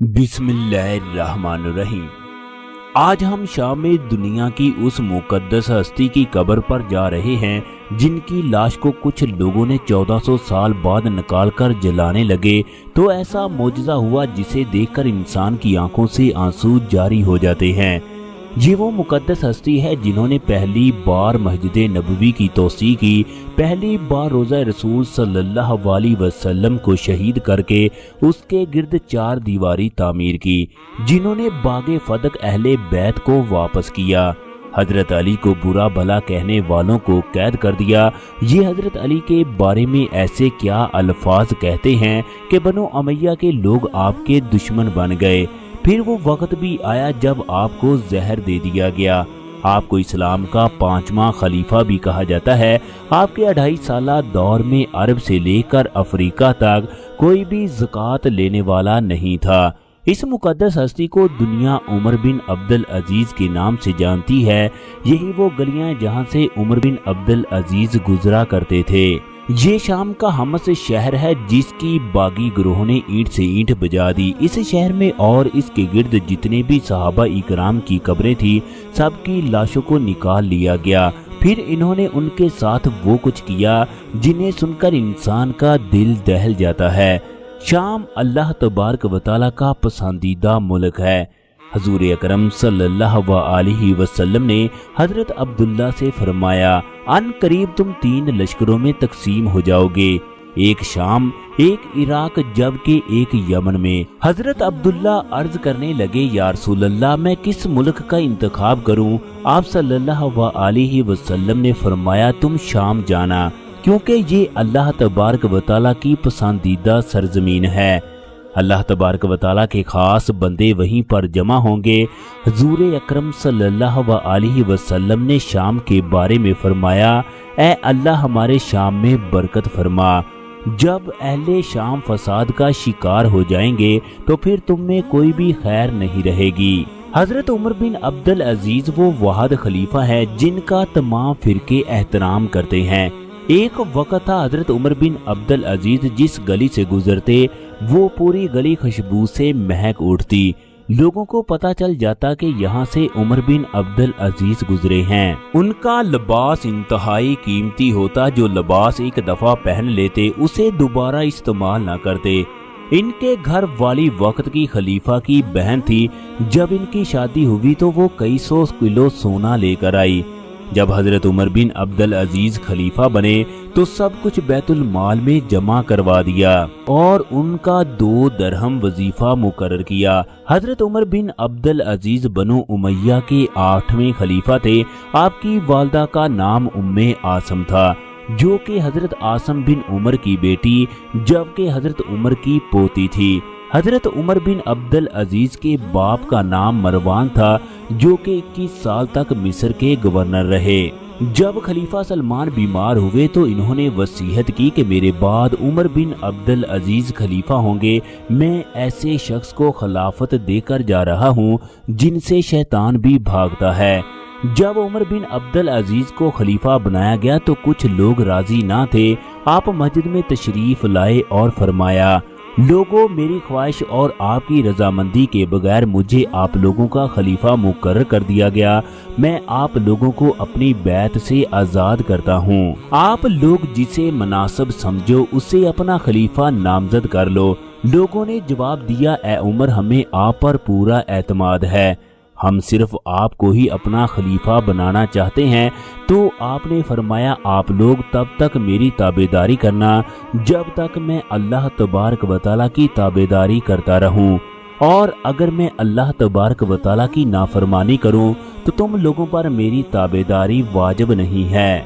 बिस्मिल्लाहिर्रहमानिर्रहीम। आज हम शाम में दुनिया की उस मुकद्दस हस्ती की कब्र पर जा रहे हैं जिनकी लाश को कुछ लोगों ने 1400 साल बाद निकालकर जलाने लगे तो ऐसा मौजज़ा हुआ जिसे देखकर इंसान की आंखों से आंसू जारी हो जाते हैं। ये वो मुकद्दस हस्ती है जिन्होंने पहली बार मस्जिद नबवी की तोसी की, पहली बार रोज़ा रसूल सल्लल्लाहु अलैहि वसल्लम को शहीद करके उसके गिर्द 4 दीवारी तामीर की, जिन्होंने बागे फदक अहले बैत को वापस किया, हजरत अली को बुरा भला कहने वालों को कैद कर दिया। ये हजरत अली के बारे में ऐसे क्या अल्फाज कहते हैं कि बनो उमैया के लोग आपके दुश्मन बन गए। फिर वो वक्त भी आया जब आपको जहर दे दिया गया। आपको इस्लाम का 5वां खलीफा भी कहा जाता है। आपके 2.5 साला दौर में अरब से लेकर अफ्रीका तक कोई भी ज़कात लेने वाला नहीं था। इस मुकद्दस हस्ती को दुनिया उमर बिन अब्दुल अजीज के नाम से जानती है। यही वो गलियां जहां से उमर बिन अब्दुल अजीज गुजरा करते थे। ये शाम का हमस शहर है जिसकी बागी ग्रोह ने ईंट से ईंट बजा दी। इस शहर में और इसके गिर्द जितने भी सहाबा इकराम की कब्रें थी सबकी लाशों को निकाल लिया गया। फिर इन्होंने उनके साथ वो कुछ किया जिन्हें सुनकर इंसान का दिल दहल जाता है। शाम अल्लाह तबारक व तआला का पसंदीदा मुल्क है। हजूर अकरम सल्लल्लाहु अलैहि वसल्लम ने हजरत अब्दुल्ला से फरमाया, अन करीब तुम 3 लश्करों में तकसीम हो जाओगे, एक शाम, एक इराक, जबकि एक यमन में। हजरत अब्दुल्ला अर्ज करने लगे, या रसूल अल्लाह, मैं किस मुल्क का इंतखाब करूं? आप सल्लल्लाहु अलैहि वसल्लम ने फरमाया, तुम शाम जाना, क्योंकि ये अल्लाह तबारक व तआला की पसंदीदा सरजमीन है। अल्लाह तबारक व तआला के खास बंदे वहीं पर जमा होंगे। हुजूर अकरम सल्लल्लाहु अलैहि वसल्लम ने शाम के बारे में फरमाया, ए अल्लाह हमारे शाम में बरकत फरमा। जब अहले शाम फसाद का शिकार हो जाएंगे तो फिर तुम में कोई भी खैर नहीं रहेगी। हजरत उमर बिन अब्दुल अजीज वो वाहिद खलीफा है जिनका तमाम फिरके एहतराम करते हैं। एक वक्त था हजरत उमर बिन अब्दुल अजीज जिस गली से गुजरते वो पूरी गली खुशबू से महक उठती। लोगों को पता चल जाता कि यहाँ से उमर बिन अब्दुल अजीज गुजरे हैं। उनका लिबास इंतहाई कीमती होता। जो लिबास एक दफा पहन लेते उसे दोबारा इस्तेमाल न करते। इनके घर वाली वक्त की खलीफा की बहन थी। जब इनकी शादी हुई तो वो कई 100 किलो सोना लेकर आई। जब हजरत उमर बिन अब्दुल अजीज खलीफा बने तो सब कुछ बैतुल माल में जमा करवा दिया और उनका 2 दरहम वजीफा मुकर्रर किया। हजरत उमर बिन अब्दुल अजीज बनु उमैया के 8वें खलीफा थे। आपकी वालदा का नाम उम्मे आसम था, जो कि हजरत आसम बिन उमर की बेटी जबकि हजरत उमर की पोती थी। हजरत उमर बिन अब्दुल अजीज के बाप का नाम मरवान था, जो कि 21 साल तक मिस्र के गवर्नर रहे। जब खलीफा सलमान बीमार हुए तो इन्होंने वसीयत की कि मेरे बाद उमर बिन अब्दुल अजीज खलीफा होंगे। मैं ऐसे शख्स को खिलाफत देकर जा रहा हूँ जिनसे शैतान भी भागता है। जब उमर बिन अब्दुल अजीज को खलीफा बनाया गया तो कुछ लोग राजी ना थे। आप मस्जिद में तशरीफ लाए और फरमाया, लोगों, मेरी ख्वाहिश और आपकी रजामंदी के बगैर मुझे आप लोगों का खलीफा मुकर्रर कर दिया गया। मैं आप लोगों को अपनी बैत से आज़ाद करता हूँ। आप लोग जिसे मुनासिब समझो उसे अपना खलीफा नामजद कर लो। लोगों ने जवाब दिया, ए उमर, हमें आप पर पूरा एतमाद है, हम सिर्फ आपको ही अपना खलीफा बनाना चाहते हैं। तो आपने फरमाया, आप लोग तब तक मेरी ताबेदारी करना जब तक मैं अल्लाह तबारक व तआला की ताबेदारी करता रहूं, और अगर मैं अल्लाह तबारक व तआला की नाफरमानी करूं तो तुम लोगों पर मेरी ताबेदारी वाजिब नहीं है।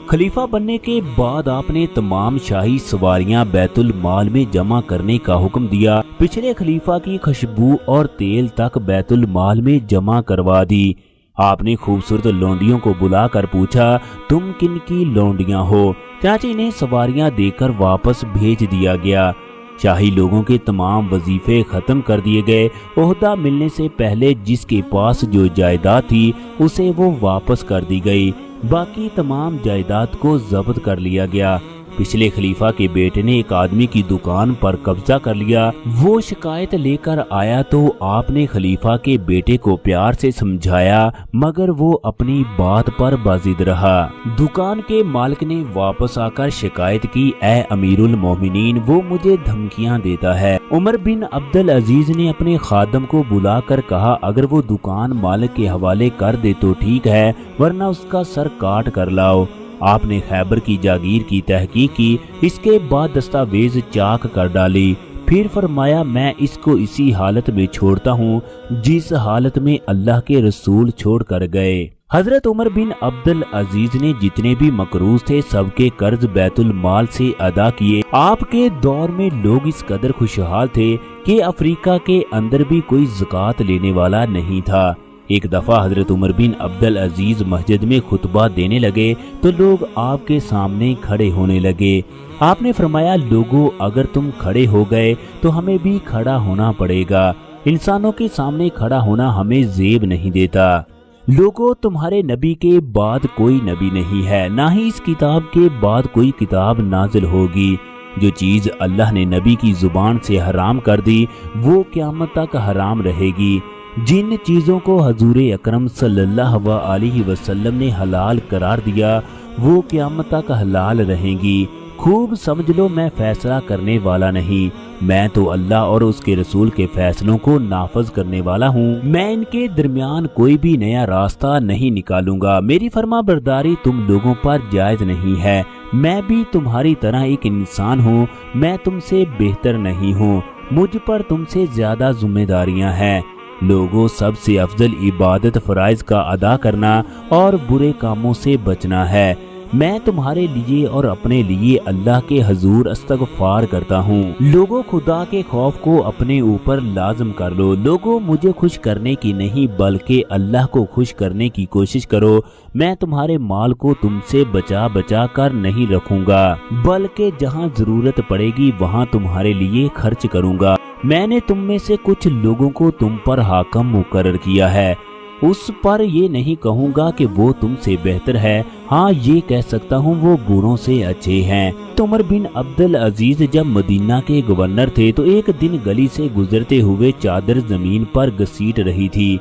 खलीफा बनने के बाद आपने तमाम शाही सवारियां बैतुल माल में जमा करने का हुक्म दिया। पिछले खलीफा की खुशबू और तेल तक बैतुल माल में जमा करवा दी। आपने खूबसूरत लौंडियों को बुलाकर पूछा, तुम किन की लौंडियां हो? चाची इन्हें सवारियां देकर वापस भेज दिया गया। शाही लोगों के तमाम वजीफे खत्म कर दिए गए। ओहदा मिलने से पहले जिसके पास जो जायदाद थी उसे वो वापस कर दी गई। बाकी तमाम जायदाद को जब्त कर लिया गया। पिछले खलीफा के बेटे ने एक आदमी की दुकान पर कब्जा कर लिया। वो शिकायत लेकर आया तो आपने खलीफा के बेटे को प्यार से समझाया, मगर वो अपनी बात पर बाजिद रहा। दुकान के मालिक ने वापस आकर शिकायत की, ए अमीरुल मोमिनीन, वो मुझे धमकियां देता है। उमर बिन अब्दुल अजीज ने अपने खादम को बुलाकर कहा, अगर वो दुकान मालिक के हवाले कर दे तो ठीक है, वरना उसका सर काट कर लाओ। आपने खैबर की जागीर की तहकीक की, इसके बाद दस्तावेज चाक कर डाली। फिर फरमाया, मैं इसको इसी हालत में छोड़ता हूँ जिस हालत में अल्लाह के रसूल छोड़ कर गए। हजरत उमर बिन अब्दुल अजीज ने जितने भी मकरूज थे सबके कर्ज बैतुल माल से अदा किए। आपके दौर में लोग इस कदर खुशहाल थे कि अफ्रीका के अंदर भी कोई ज़कात लेने वाला नहीं था। एक दफा हजरत उमर बिन अब्दुल अजीज मस्जिद में खुतबा देने लगे तो लोग आपके सामने खड़े होने लगे। आपने फरमाया, लोगों, अगर तुम खड़े हो गए तो हमें भी खड़ा होना पड़ेगा। इंसानों के सामने खड़ा होना हमें जेब नहीं देता। लोगों, तुम्हारे नबी के बाद कोई नबी नहीं है, ना ही इस किताब के बाद कोई किताब नाजिल होगी। जो चीज अल्लाह ने नबी की जुबान से हराम कर दी वो क़यामत तक हराम रहेगी। जिन चीज़ों को हजूर अकरम सल्लल्लाहु अलैहि वसल्लम ने हलाल करार दिया वो क़यामत तक हलाल रहेंगी। खूब समझ लो, मैं फैसला करने वाला नहीं, मैं तो अल्लाह और उसके रसूल के फैसलों को नाफज करने वाला हूँ। मैं इनके दरमियान कोई भी नया रास्ता नहीं निकालूंगा। मेरी फर्मा बरदारी तुम लोगों पर जायज नहीं है। मैं भी तुम्हारी तरह एक इंसान हूँ, मैं तुमसे बेहतर नहीं हूँ, मुझ पर तुमसे ज्यादा जिम्मेदारियाँ हैं। लोगों, सबसे अफजल इबादत फराइज का अदा करना और बुरे कामों से बचना है। मैं तुम्हारे लिए और अपने लिए अल्लाह के हजूर इस्तगफार करता हूँ। लोगों, खुदा के खौफ को अपने ऊपर लाजम कर लो। लोगों, मुझे खुश करने की नहीं बल्कि अल्लाह को खुश करने की कोशिश करो। मैं तुम्हारे माल को तुमसे बचा बचा कर नहीं रखूंगा, बल्कि जहाँ जरूरत पड़ेगी वहाँ तुम्हारे लिए खर्च करूंगा। मैंने तुम में से कुछ लोगों को तुम पर हाकम मुकर्रर किया है। उस पर ये नहीं कहूँगा कि वो तुमसे बेहतर है, हाँ ये कह सकता हूँ वो बुरों से अच्छे हैं। तो उमर बिन अब्दुल अजीज जब मदीना के गवर्नर थे तो एक दिन गली से गुजरते हुए चादर जमीन पर घसीट रही थी।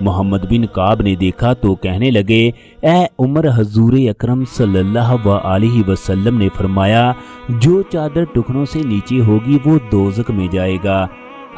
मोहम्मद बिन काब ने देखा तो कहने लगे, ए उमर, हजूर अकरम सल्लल्लाहु अलैहि वसल्लम ने फरमाया, जो चादर टुकड़ों से नीचे होगी वो दोज़ख में जाएगा।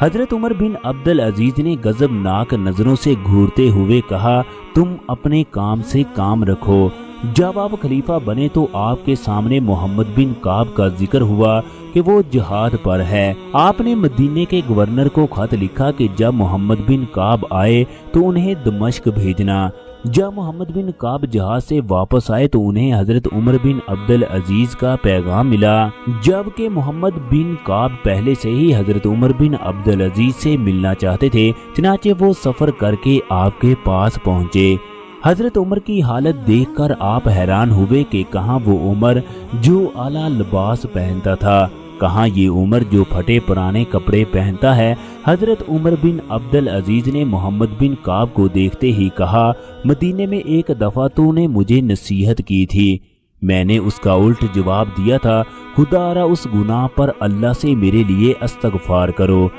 हजरत उमर बिन अब्दुल अजीज ने गजबनाक नजरों से घूरते हुए कहा, तुम अपने काम से काम रखो। जब आप खलीफा बने तो आपके सामने मोहम्मद बिन काब का जिक्र हुआ कि वो जिहाद पर है। आपने मदीने के गवर्नर को खत लिखा कि जब मोहम्मद बिन काब आए तो उन्हें दमिश्क भेजना। जब मोहम्मद बिन काब जहाज से वापस आए तो उन्हें हजरत उमर बिन अब्दुल अजीज का पैगाम मिला, जबकि मोहम्मद बिन काब पहले से ही हजरत उमर बिन अब्दुल अजीज से मिलना चाहते थे। चनाचे वो सफर करके आपके पास पहुंचे। हजरत उमर की हालत देखकर आप हैरान हुए कि कहाँ वो उमर जो आला लिबास पहनता था, कहाँ ये उमर जो फटे पुराने कपड़े पहनता है। हजरत उमर बिन अब्दुल अजीज ने मोहम्मद बिन काब को देखते ही कहा, मदीने में एक दफा तूने मुझे नसीहत की थी, मैंने उसका उल्ट जवाब दिया था, खुदारा उस गुनाह पर अल्लाह से मेरे लिए इस्तगफार करो।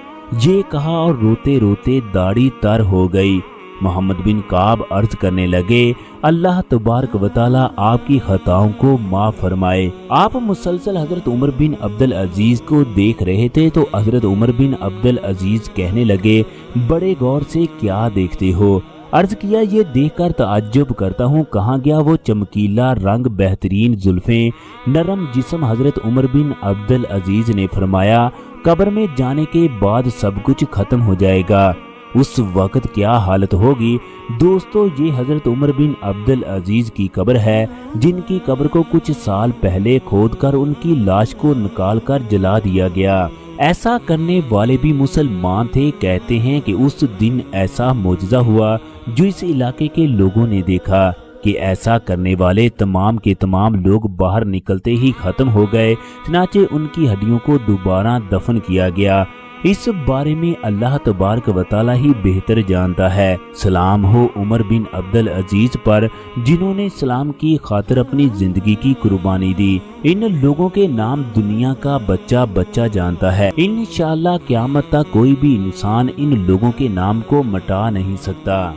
ये कहा और रोते रोते दाढ़ी तर हो गई। मोहम्मद बिन काब अर्ज करने लगे, अल्लाह तबारक व तआला आपकी खताओं को माफ फरमाए। आप मुसलसल हजरत उमर बिन अब्दुल अजीज को देख रहे थे तो हजरत उमर बिन अब्दुल अजीज कहने लगे, बड़े गौर से क्या देखते हो? अर्ज किया, ये देखकर ताज्जुब करता हूँ, कहाँ गया वो चमकीला रंग, बेहतरीन जुल्फें, नरम जिस्म? हजरत उमर बिन अब्दुल अजीज ने फरमाया, कब्र में जाने के बाद सब कुछ खत्म हो जाएगा, उस वक्त क्या हालत होगी। दोस्तों, ये हजरत उमर बिन अब्दुल अजीज की कब्र है, जिनकी कब्र को कुछ साल पहले खोदकर उनकी लाश को निकाल कर जला दिया गया। ऐसा करने वाले भी मुसलमान थे। कहते हैं कि उस दिन ऐसा मोजज़ा हुआ जो इस इलाके के लोगों ने देखा कि ऐसा करने वाले तमाम के तमाम लोग बाहर निकलते ही खत्म हो गए। चनाचे उनकी हड्डियों को दोबारा दफन किया गया। اس بارے میں اللہ تبارک و تعالی ہی بہتر جانتا ہے۔ سلام ہو عمر بن عبد العزیز پر، جنہوں نے اسلام کی خاطر اپنی زندگی کی قربانی دی۔ ان لوگوں کے نام دنیا کا بچہ بچہ جانتا ہے۔ انشاءاللہ قیامت تک کوئی بھی انسان ان لوگوں کے نام کو مٹا نہیں سکتا۔